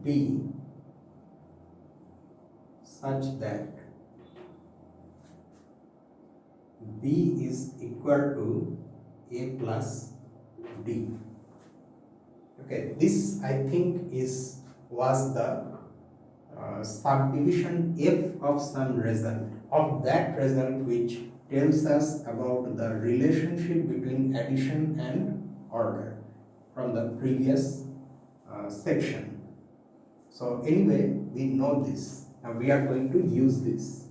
D such that B is equal to A plus D. Okay, this I think was the subdivision F of some result, of that result which tells us about the relationship between addition and order from the previous section. So anyway, we know this. Now we are going to use this.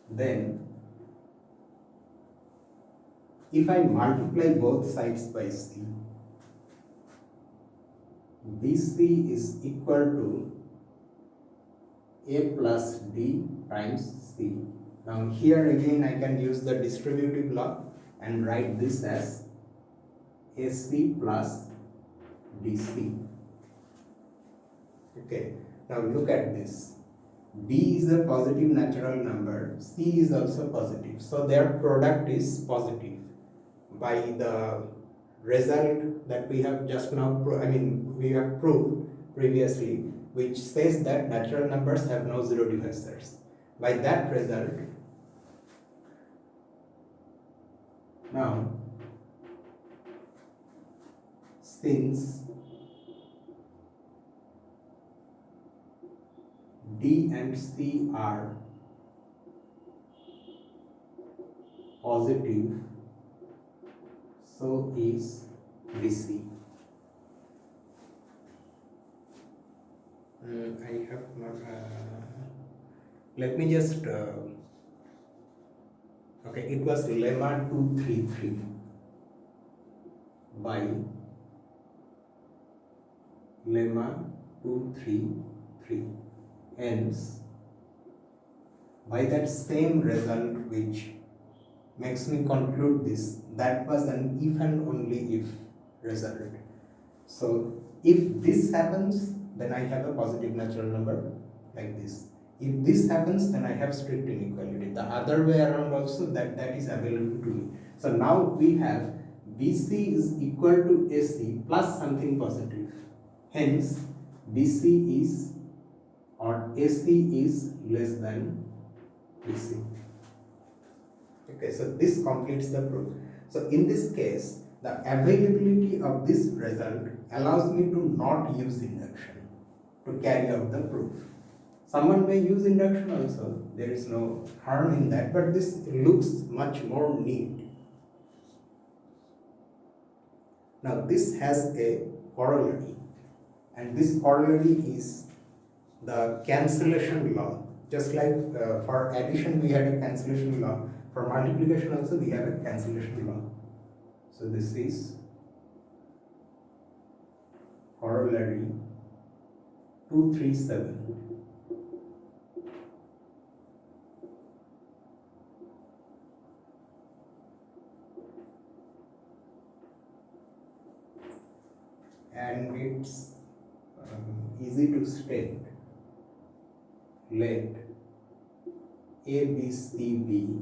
Then, if I multiply both sides by C, BC is equal to A plus D times C. Now here again I can use the distributive law and write this as AC plus DC. Okay, now look at this. D is a positive natural number, C is also positive, so their product is positive by the result that we have just now, we have proved previously, which says that natural numbers have no zero divisors. By that result, now since D and C are positive, so is BC. I have not, let me just, okay, it was lemma 233 by lemma 233. Hence, by that same result which makes me conclude this, that was an if and only if result. So if this happens, then I have a positive natural number like this. If this happens, then I have strict inequality. The other way around also, that is available to me. So now we have BC is equal to AC plus something positive. Hence, BC is or AC is less than BC. Okay, so this completes the proof. So in this case, the availability of this result allows me to not use induction to carry out the proof. Someone may use induction also, there is no harm in that, but this looks much more neat. Now this has a corollary, and this corollary is the cancellation law. Just like for addition we had a cancellation law, for multiplication also we have a cancellation law. So this is corollary 237. And it's easy to state. Let A, B, C be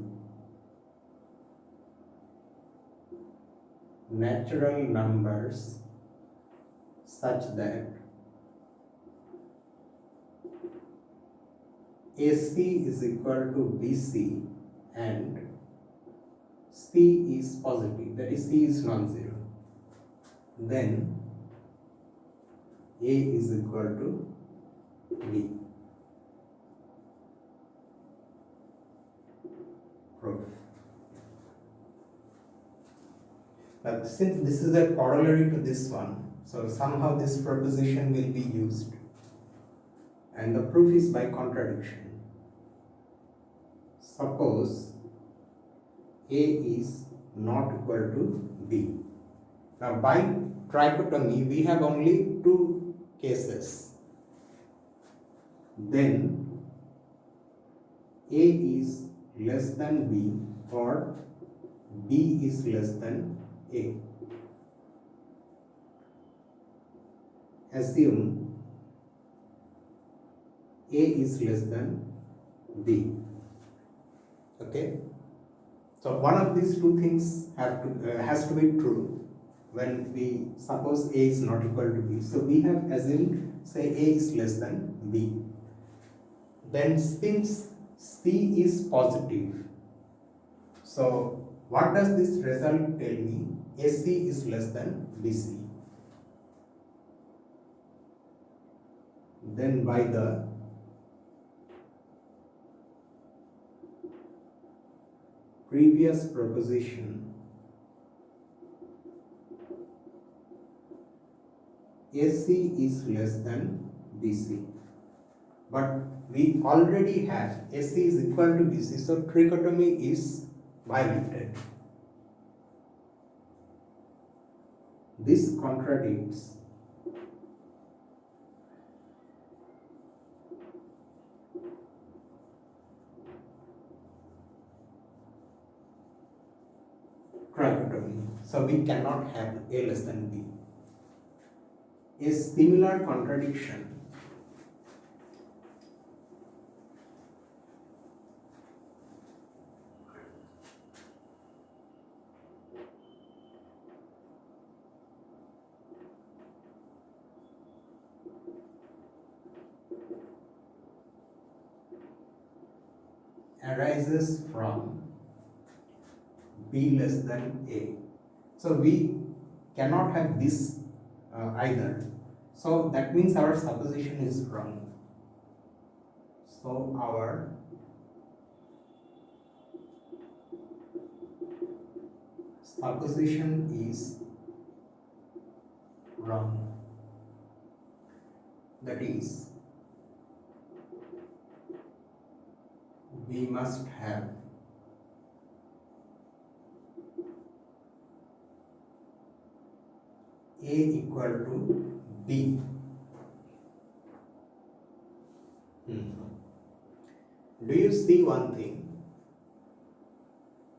natural numbers such that AC is equal to BC and C is positive, that is C is non-zero. Then A is equal to B. Proof. Now, since this is a corollary to this one, so somehow this proposition will be used, and the proof is by contradiction. Suppose A is not equal to B. Now, by trichotomy, we have only two cases. Then A is less than B or B is less than A. Assume A is less than B. Okay. So one of these two things has to be true when we suppose A is not equal to B. So we have assumed, say, A is less than B. Then since C is positive, so what does this result tell me? AC is less than BC. Then by the previous proposition, AC is less than BC. But we already have AC is equal to BC, so trichotomy is violated. This contradicts trichotomy. So we cannot have A less than B. A similar contradiction arises from B less than A. So we cannot have this either. So that means our supposition is wrong. So our supposition is wrong. That is, we must have A equal to B. Do you see one thing?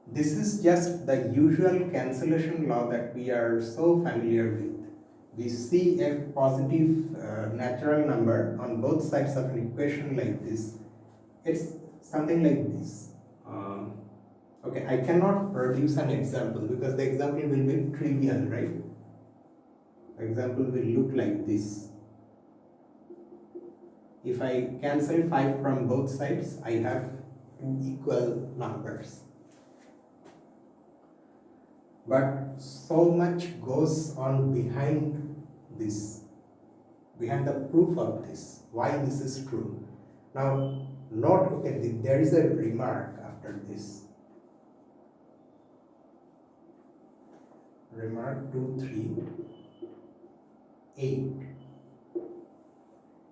This is just the usual cancellation law that we are so familiar with. We see a positive natural number on both sides of an equation like this. It's something like this. Okay, I cannot produce an example because the example will be trivial, right? Example will look like this. If I cancel 5 from both sides, I have two equal numbers. But so much goes on behind this, behind the proof of this, why this is true. Now, note, okay, there is a remark after this. Remark 2, 3, 8.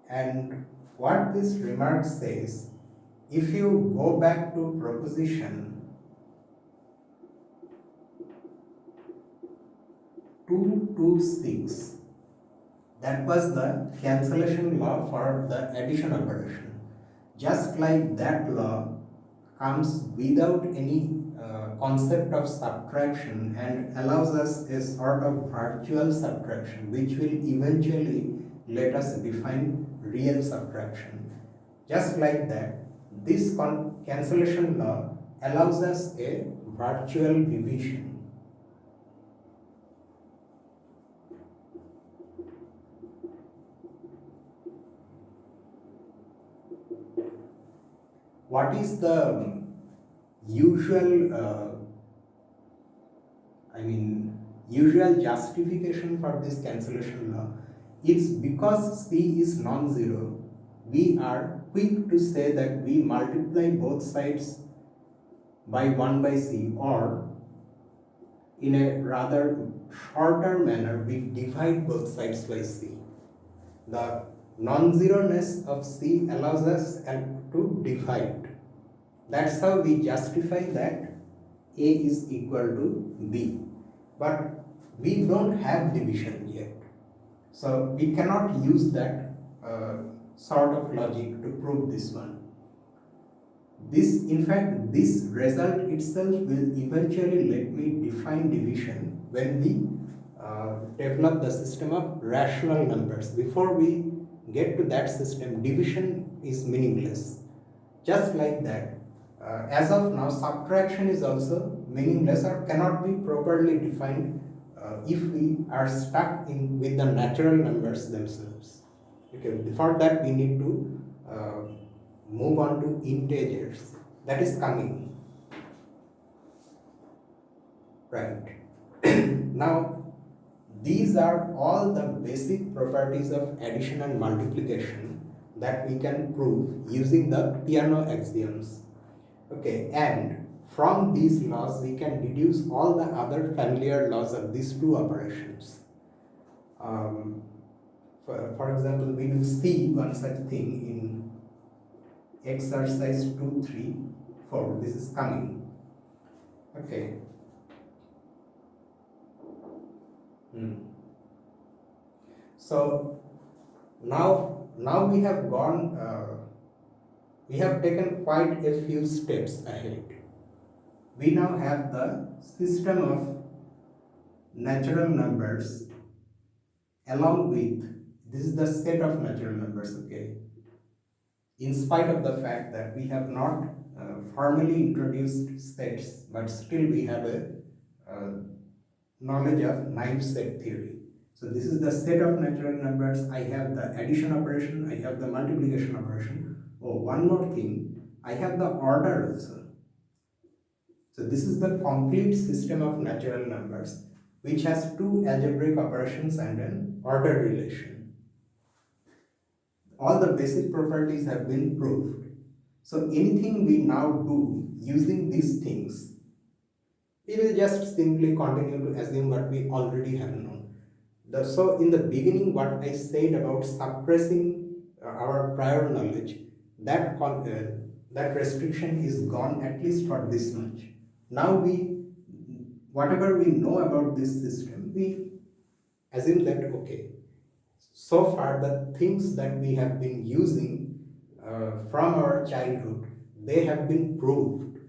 And what this remark says, if you go back to proposition 226, that was the cancellation law for the addition operation. Just like that law comes without any concept of subtraction and allows us a sort of virtual subtraction, which will eventually let us define real subtraction. Just like that, this cancellation law allows us a virtual division. What is the usual usual justification for this cancellation law? It's because C is non-zero, we are quick to say that we multiply both sides by 1 by C, or in a rather shorter manner, we divide both sides by C. The non-zero-ness of C allows us to divide. That's how we justify that A is equal to B. But we don't have division yet. So we cannot use that sort of logic to prove this one. In fact, this result itself will eventually let me define division when we develop the system of rational numbers. Before we get to that system, division is meaningless. Just like that, as of now, subtraction is also meaningless or cannot be properly defined if we are stuck in with the natural numbers themselves. Okay, for that we need to move on to integers. That is coming, right? Now, these are all the basic properties of addition and multiplication that we can prove using the piano axioms. Okay, and from these laws we can deduce all the other familiar laws of these two operations. For example, we will see one such thing in exercise 2, 3, 4. This is coming. Okay. So now we have gone. We have taken quite a few steps ahead. We now have the system of natural numbers along with, this is the set of natural numbers, okay, in spite of the fact that we have not formally introduced sets, but still we have a knowledge of naive set theory. So this is the set of natural numbers. I have the addition operation, I have the multiplication operation. Oh, one more thing, I have the order also. So this is the complete system of natural numbers, which has two algebraic operations and an order relation. All the basic properties have been proved. So anything we now do using these things, we will just simply continue to assume what we already have known. So in the beginning, what I said about suppressing our prior knowledge, that restriction is gone, at least for this much. Now whatever we know about this system, we assume that, okay, so far the things that we have been using from our childhood, they have been proved,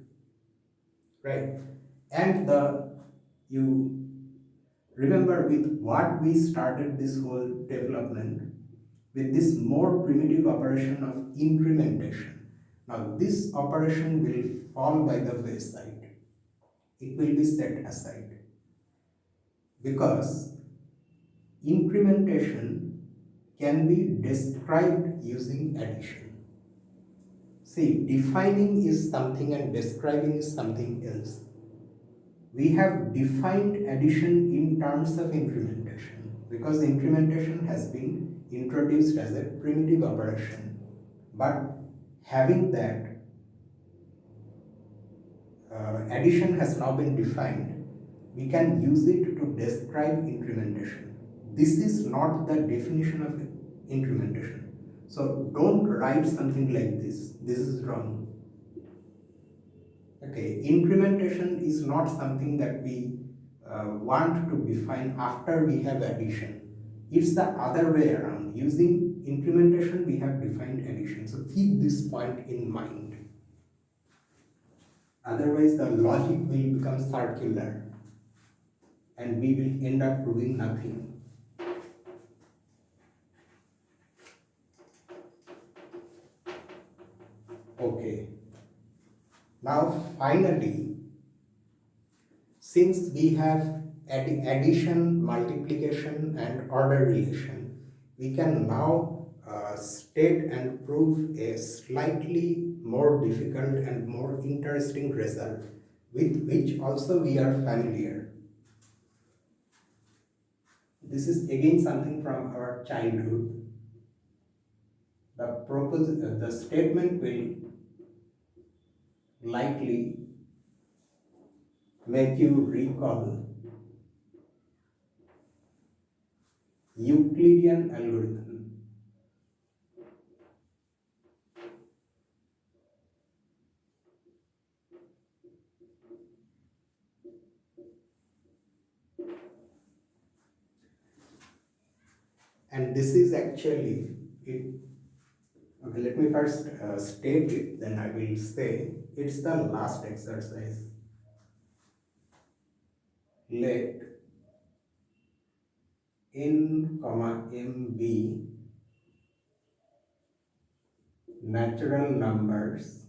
right? And you remember with what we started this whole development, with this more primitive operation of incrementation. Now this operation will fall by the wayside. It will be set aside because incrementation can be described using addition. See, defining is something and describing is something else. We have defined addition in terms of incrementation because incrementation has been introduced as a primitive operation. But having that addition has now been defined, we can use it to describe incrementation. This is not the definition of incrementation. So don't write something like this. This is wrong. Okay, incrementation is not something that we want to define after we have addition. It's the other way around. Using incrementation, we have defined addition. So keep this point in mind. Otherwise, the logic will become circular and we will end up proving nothing. Okay. Now, finally, since we have addition, multiplication, and order relation, we can now state and prove a slightly more difficult and more interesting result with which also we are familiar. This is again something from our childhood. The statement will likely make you recall Euclidean algorithm. And this is actually it. Okay, let me first state it, then I will say it's the last exercise. Let n, m be natural numbers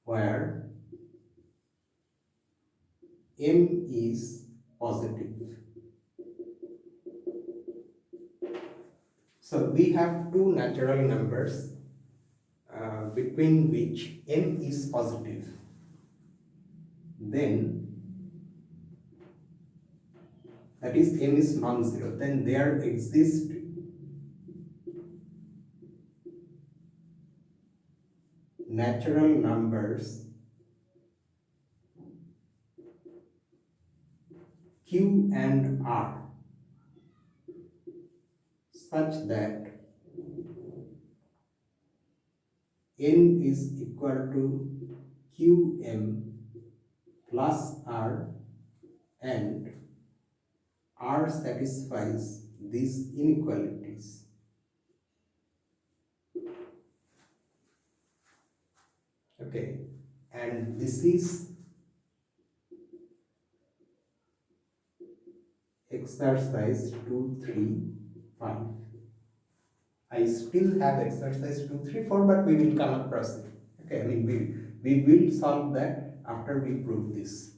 where m is positive. So we have two natural numbers between which m is positive. Then that is m is non-zero. Then there exist natural numbers q and r such that n is equal to qm plus r, and r satisfies these inequalities. Okay, and this is exercise 2, 3, 5. I still have exercise 2, 3, 4, but we will come across it. Okay, I mean we will solve that after we prove this.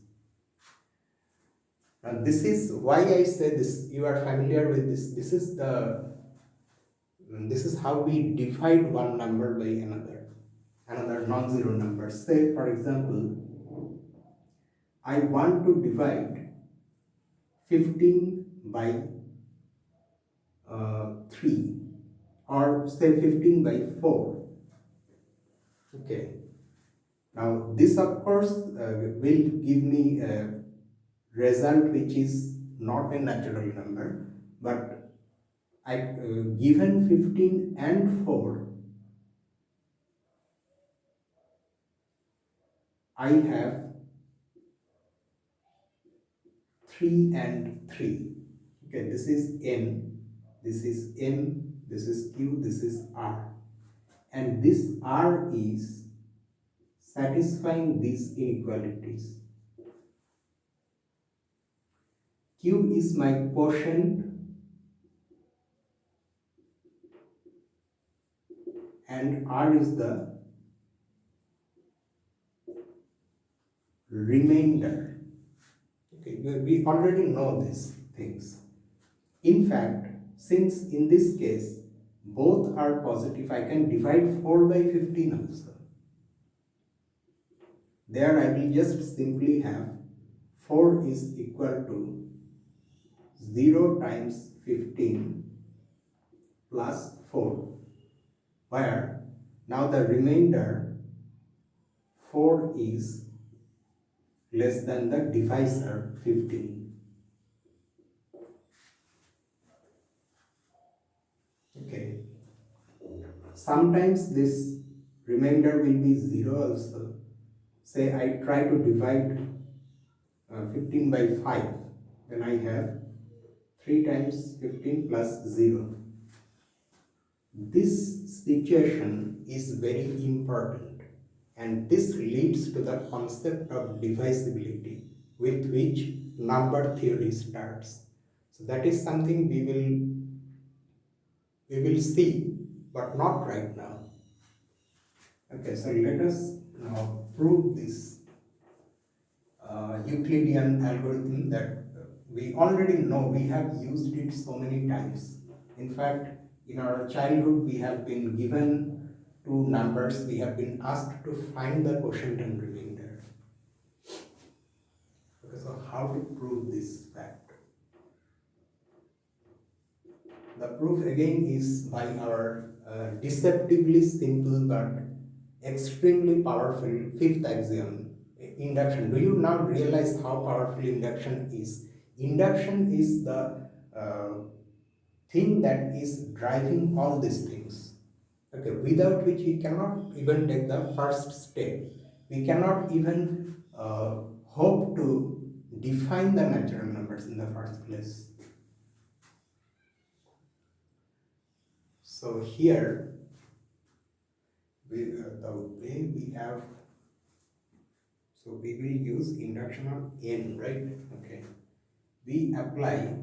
Now this is why I say this. You are familiar with this. This is how we divide one number by another non-zero number. Say for example, I want to divide 15 by 3, or say 15 by 4. Okay. Now this of course will give me a result which is not a natural number, but I given 15 and 4, I have 3 and 3. Okay, this is n, this is m, this is q, this is r, and this r is satisfying these inequalities. Q is my quotient and r is the remainder. Okay, we already know these things. In fact, since in this case both are positive, I can divide 4 by 15 also. There I will just simply have 4 is equal to 0 times 15 plus 4, where now the remainder 4 is less than the divisor 15. Okay. Sometimes this remainder will be 0 also. Say I try to divide 15 by 5, then I have 3 times 15 plus 0. This situation is very important, and this leads to the concept of divisibility with which number theory starts. So that is something we will see, but not right now. Okay, so let us now prove this Euclidean algorithm that we already know. We have used it so many times. In fact, in our childhood, we have been given two numbers. We have been asked to find the quotient and remainder. Okay, so how to prove this fact? The proof again is by our deceptively simple but extremely powerful fifth axiom, induction. Do you now realize how powerful induction is? Induction is the thing that is driving all these things. Okay, without which we cannot even take the first step. We cannot even hope to define the natural numbers in the first place. So here, the way we have, so we will use induction on n, right? Okay. We apply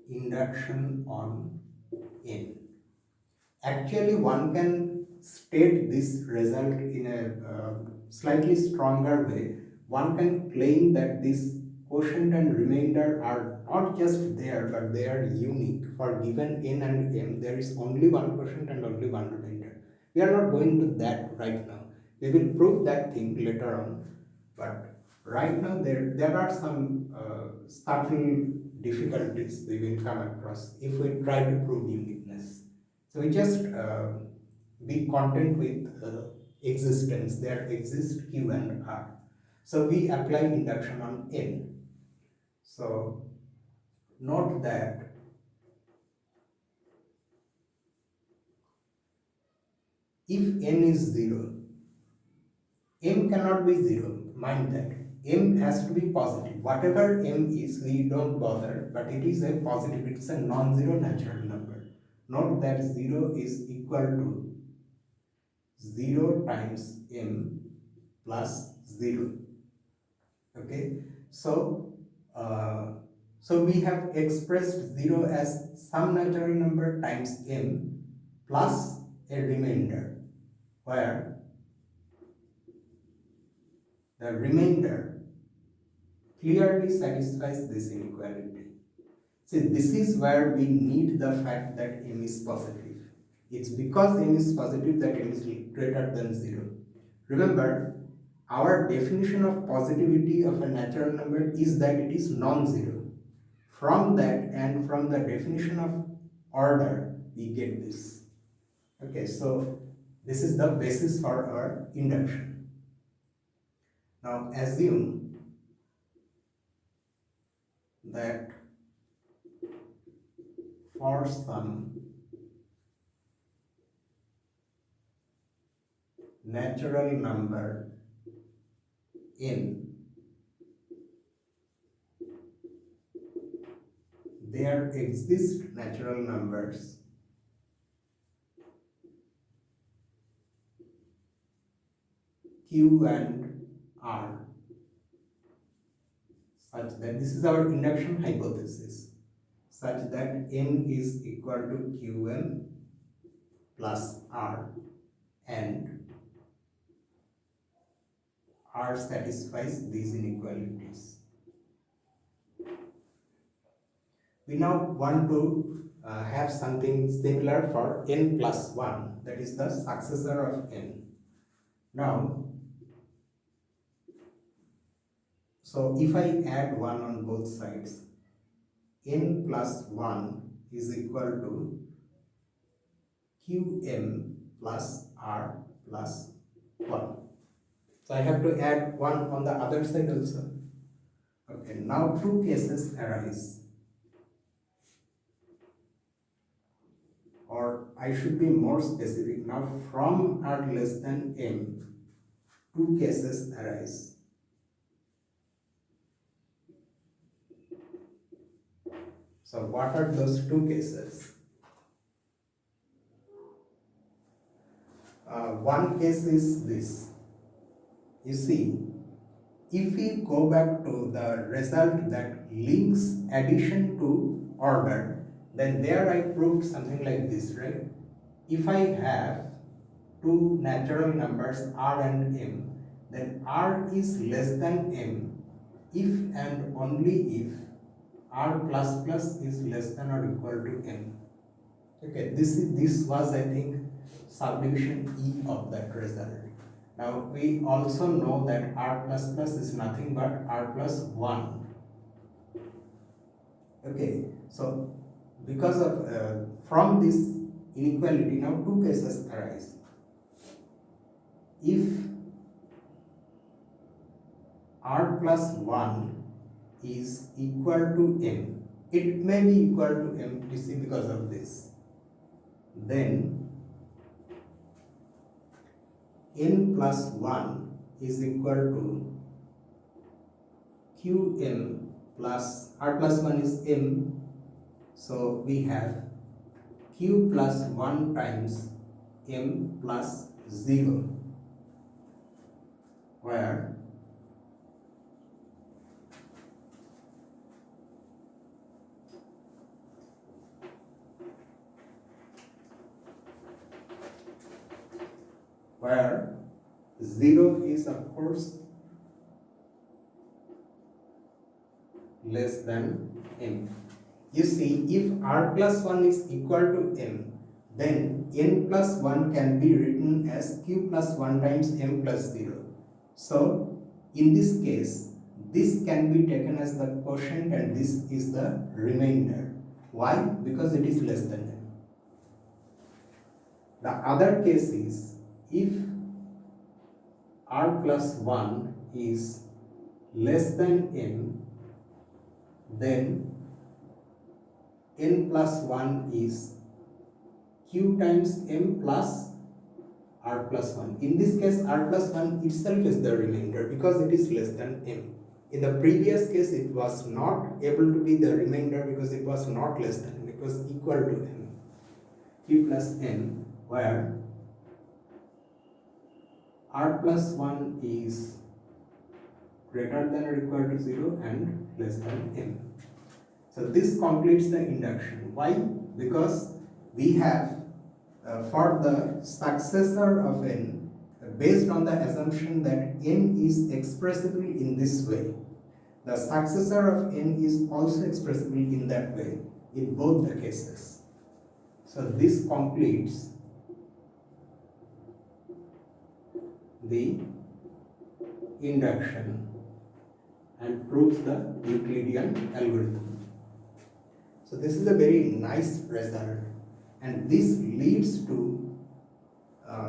induction on n. Actually, one can state this result in a slightly stronger way, one can claim that this quotient and remainder are not just there, but they are unique. For given n and m, there is only one quotient and only one remainder. We are not going to that right now. We will prove that thing later on. But right now there are some subtle difficulties we will come across if we try to prove uniqueness. So we just be content with existence. There exists Q and R. So we apply induction on N. So note that if N is 0, M cannot be 0. Mind that. M has to be positive. Whatever M is, we don't bother, but it is a positive, it's a non-zero natural number. Note that 0 is equal to 0 times M plus 0. Okay, so we have expressed 0 as some natural number times M plus a remainder, where the remainder clearly satisfies this inequality. See, this is where we need the fact that M is positive. It's because M is positive that M is greater than 0. Remember, our definition of positivity of a natural number is that it is non-zero. From that and from the definition of order, we get this. Okay, so this is the basis for our induction. Now assume that for some natural number n, there exist natural numbers Q and R such that this is our induction hypothesis, such that n is equal to Qm plus R and R satisfies these inequalities. We now want to have something similar for n plus 1, that is the successor of n. Now, so if I add 1 on both sides, n plus 1 is equal to Qm plus R plus 1. So I have to add 1 on the other side also. Okay, now two cases arise. Or I should be more specific. Now from R less than m, two cases arise. So what are those two cases? One case is this. You see, if we go back to the result that links addition to order, then there I proved something like this, right? If I have two natural numbers R and M, then R is less than M if and only if R plus plus is less than or equal to M. Okay, this was, I think, subdivision E of that result. Now we also know that R plus plus is nothing but R plus 1. Okay, so because of from this inequality, now two cases arise. If R plus 1 is equal to M, it may be equal to M, you see, because of this, then n plus 1 is equal to Qm plus R plus 1 is M, so we have Q plus 1 times M plus 0, where where 0 is of course less than m. You see, if r plus 1 is equal to m, then n plus 1 can be written as q plus 1 times m plus 0. So, in this case, this can be taken as the quotient and this is the remainder. Why? Because it is less than m. The other case is, if r plus 1 is less than m, then n plus 1 is q times m plus r plus 1. In this case, r plus 1 itself is the remainder because it is less than m. In the previous case, it was not able to be the remainder because it was not less than m, it was equal to m. Q plus m, where r plus 1 is greater than or equal to 0 and less than m. So this completes the induction. Why? Because we have for the successor of n, based on the assumption that n is expressible in this way, the successor of n is also expressible in that way in both the cases. So this completes the induction and proves the Euclidean algorithm. So this is a very nice result, and this leads to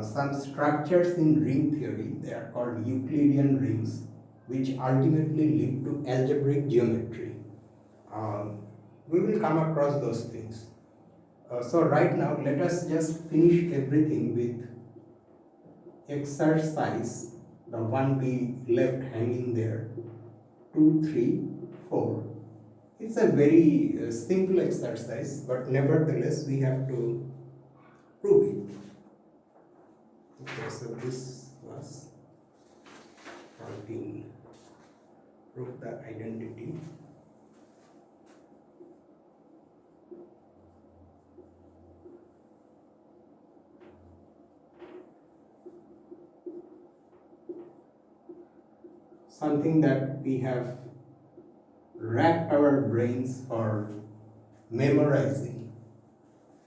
some structures in ring theory. They are called Euclidean rings, which ultimately lead to algebraic geometry. We will come across those things. So right now, let us just finish everything with exercise, the one we left hanging there, 2, 3, 4. It's a very simple exercise, but nevertheless we have to prove it. Okay, so this was 14. Prove the identity. Something that we have racked our brains for memorizing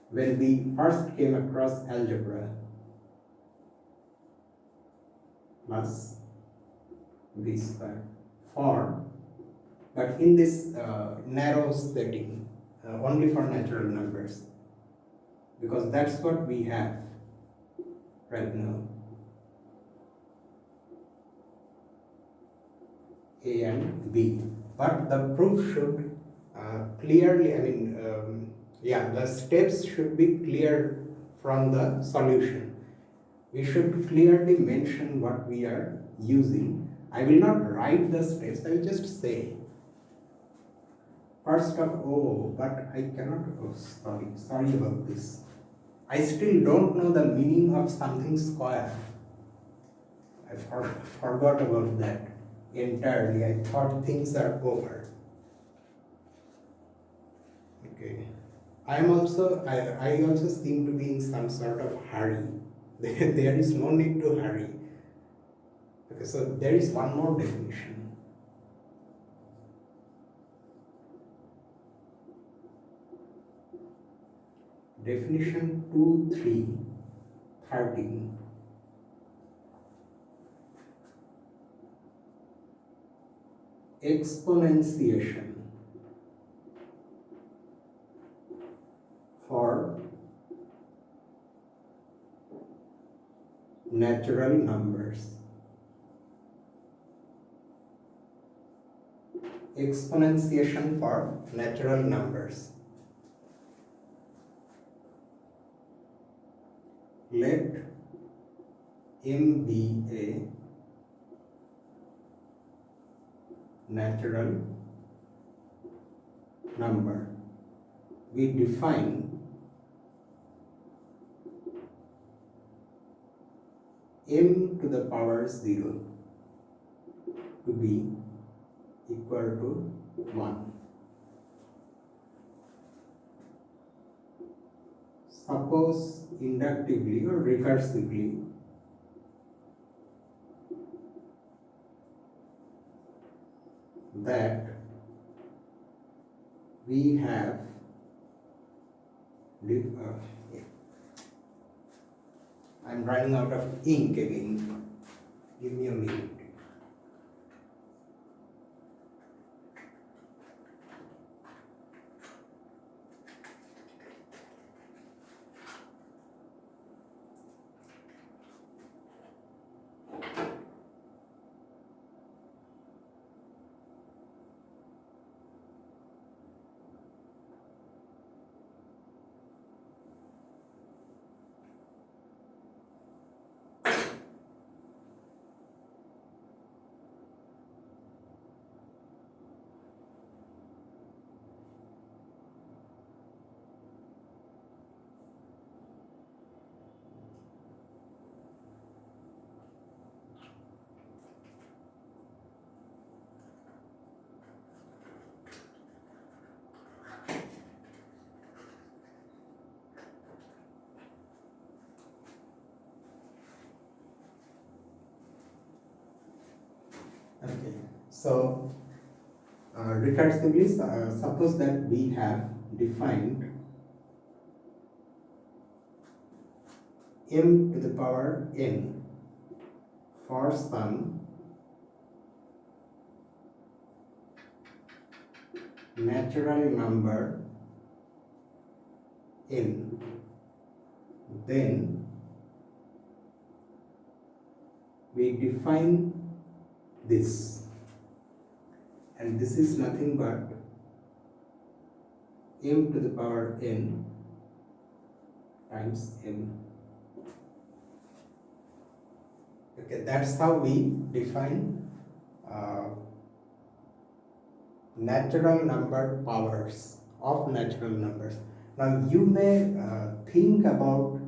when we first came across algebra, plus b square for, but in this narrow setting, only for natural numbers, because that's what we have right now. A and B, but the proof should clearly, the steps should be clear from the solution. We should clearly mention what we are using. I will not write the steps, I will just say. First of all, but I cannot, sorry about this. I still don't know the meaning of something square. I forgot about that entirely. I thought things are over. Okay. I also seem to be in some sort of hurry. There is no need to hurry. Okay, so there is one more definition. Definition 2, 3, 13. Exponentiation for natural numbers. Exponentiation for natural numbers. Let M be a natural number. We define m to the power 0 to be equal to 1. Suppose inductively or recursively that we have I'm running out of ink again. Give me a minute. Okay, so recursively, suppose that we have defined m to the power n for some natural number n, then we define this, and this is nothing but m to the power n times m. Okay, that's how we define natural number powers of natural numbers. Now you may think about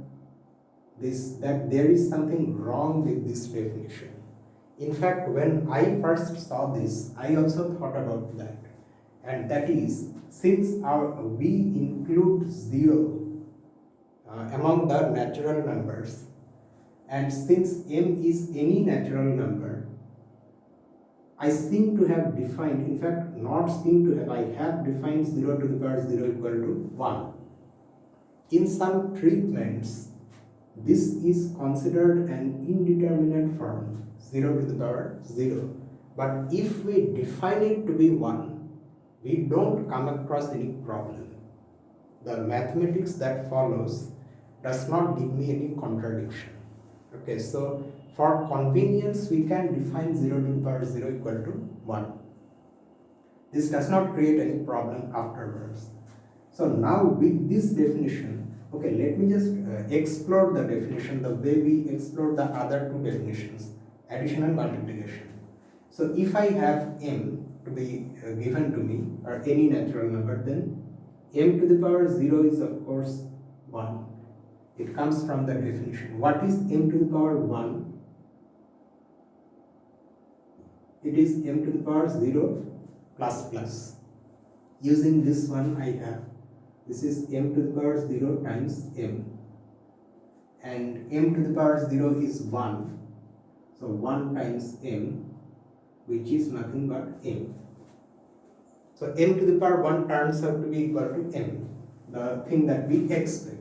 this, that there is something wrong with this definition. In fact, when I first saw this, I also thought about that, and that is, since we include 0 among the natural numbers, and since m is any natural number, I seem to have defined, in fact not seem to have, I have defined 0 to the power 0 equal to 1. In some treatments, this is considered an indeterminate form, 0 to the power 0. But if we define it to be 1, we don't come across any problem. The mathematics that follows does not give me any contradiction. Okay, so for convenience, we can define 0 to the power 0 equal to 1. This does not create any problem afterwards. So now with this definition, okay, let me just explore the definition the way we explored the other two definitions, addition and multiplication. So if I have m to be given to me, or any natural number, then m to the power 0 is of course 1. It comes from the definition. What is m to the power 1? It is m to the power 0 plus plus. Using this one I have, this is m to the power 0 times m, and m to the power 0 is 1, so 1 times m, which is nothing but m. So m to the power 1 turns out to be equal to m, the thing that we expect.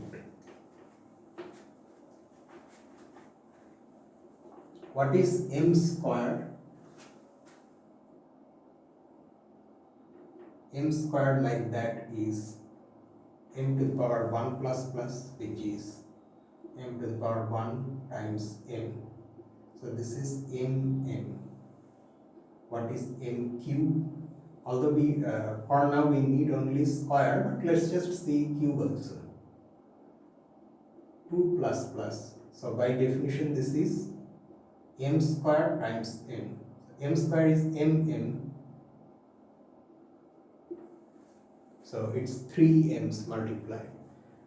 What is m squared? M squared like that is m to the power 1 plus plus, which is m to the power 1 times m. So this is m. What is m cube? Although we for now we need only square, but let's just see cube also. 2 plus plus. So by definition this is m square times m. M square is mm. So it's 3 m's multiplied.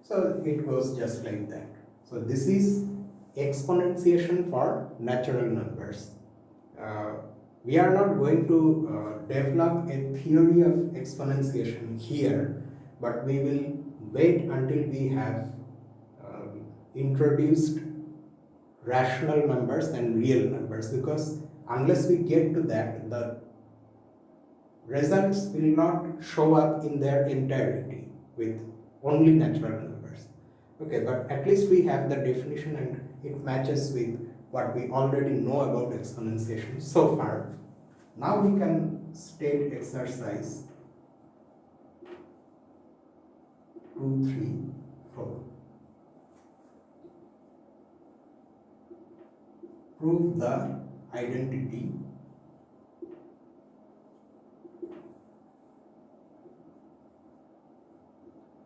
So it goes just like that. So this is exponentiation for natural numbers. We are not going to develop a theory of exponentiation here, but we will wait until we have introduced rational numbers and real numbers, because unless we get to that, the results will not show up in their entirety with only natural numbers. Okay, but at least we have the definition and it matches with what we already know about exponentiation so far. Now we can state exercise 2, 3, 4. Prove the identity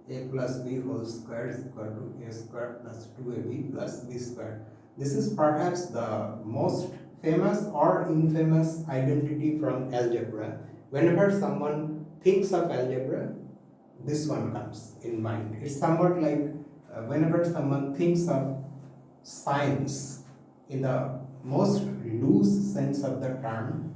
a plus b whole square is equal to a square plus 2ab plus b square. This is perhaps the most famous or infamous identity from algebra. Whenever someone thinks of algebra, this one comes in mind. It's somewhat like whenever someone thinks of science in the most loose sense of the term,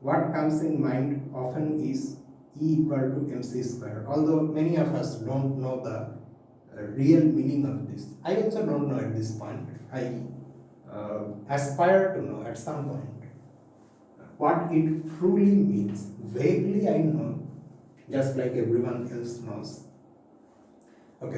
what comes in mind often is E equal to mc square, although many of us don't know the real meaning of this. I also don't know at this point. I aspire to know at some point what it truly means. Vaguely I know, just like everyone else knows. Okay.